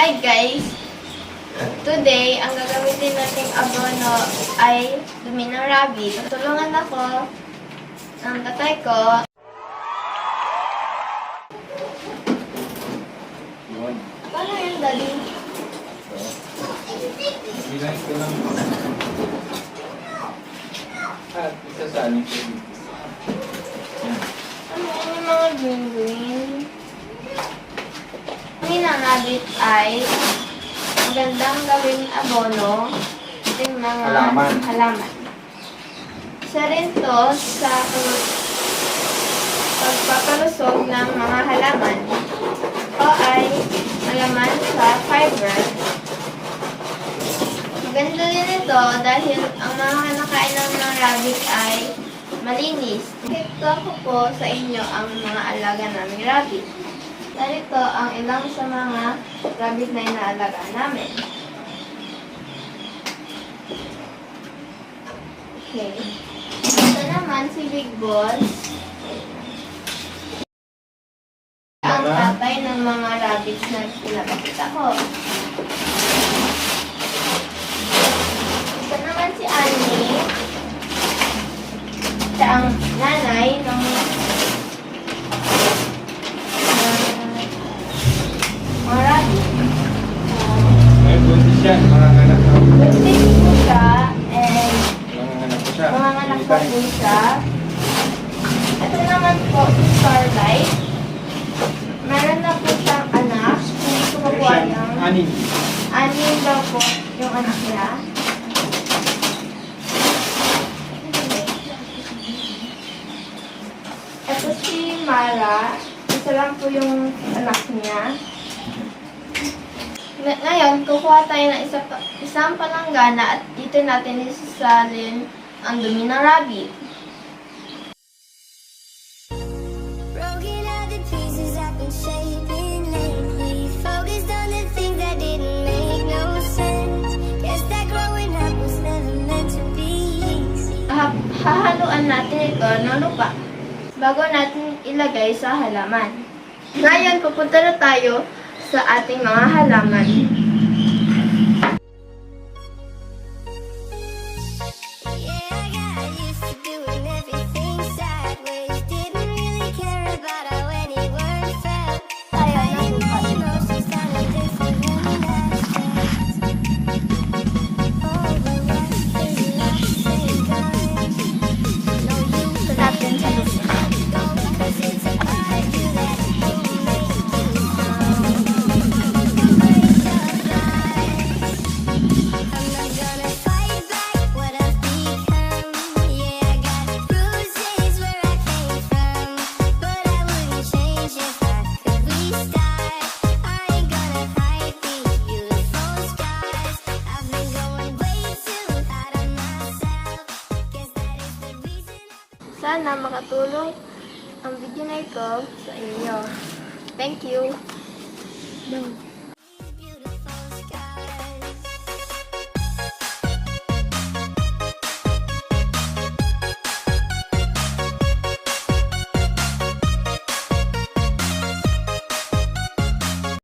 Hi guys! Today, ang gagamitin nating abono ay dumi ng rabbit. Tutulungan ako ng tatay ko. Yun. Paano yun, Daddy? Bilang ko lang. At isa sa aling ko. Ano yung mga green-green? Dumi ng rabbit ay magandang gawing abono. Ito yung mga halaman. Isa rin to sa pagpapalusog ng mga halaman o ay malaman sa fiber. Maganda din ito dahil ang mga kinakain ng mga rabbit ay malinis. Ito ko po sa inyo ang mga alaga naming rabbit. Narito ang ilang sa mga rabbit na inaalaga namin. Okay. Ito naman si Big Boss. Ang tatay ng mga rabbits na pinapakita ko. Ito naman si Annie. Siya ang nanay ng mga rabbit. May buntis yan, mga anak ko. Buntis po siya and Mga anak ko siya. mga anak ko po siya. Ito naman po si Starlight. Meron na po siyang anak. Hindi ko mabuha ng Anin. anim daw po yung anak niya. Ito si Mara. Isa lang po yung anak niya. Ngayon, kukuha tayo ng isang palanggana at dito natin isasalin ang dumi ng rabbit. Broken out the pieces I've been shaping lately. Focused on the things that didn't make no sense. Guess that growing up was never meant to be easy. Hahaluan natin ito ng lupa bago natin ilagay sa halaman. Ngayon, pupunta na tayo sa ating mga halaman. Yeah, I got used to doing everything sideways. Didn't really care about how anyone felt. Tayo na lupa. Emotions sounded different when that's felt. Oh, but what is love saying? No, you Ito natin sa lupa. don't, 'cause it's a part of you that will make you break up lies. I'm not gonna fight back what I've become. Yeah, I got bruises where I came from, but I wouldn't change if I could restart. I ain't gonna hide these beautiful scars. I've been going way too hard on myself. Guess that is the reason. Sana makatulong ang video na ito sa inyo. Thank you. Bye.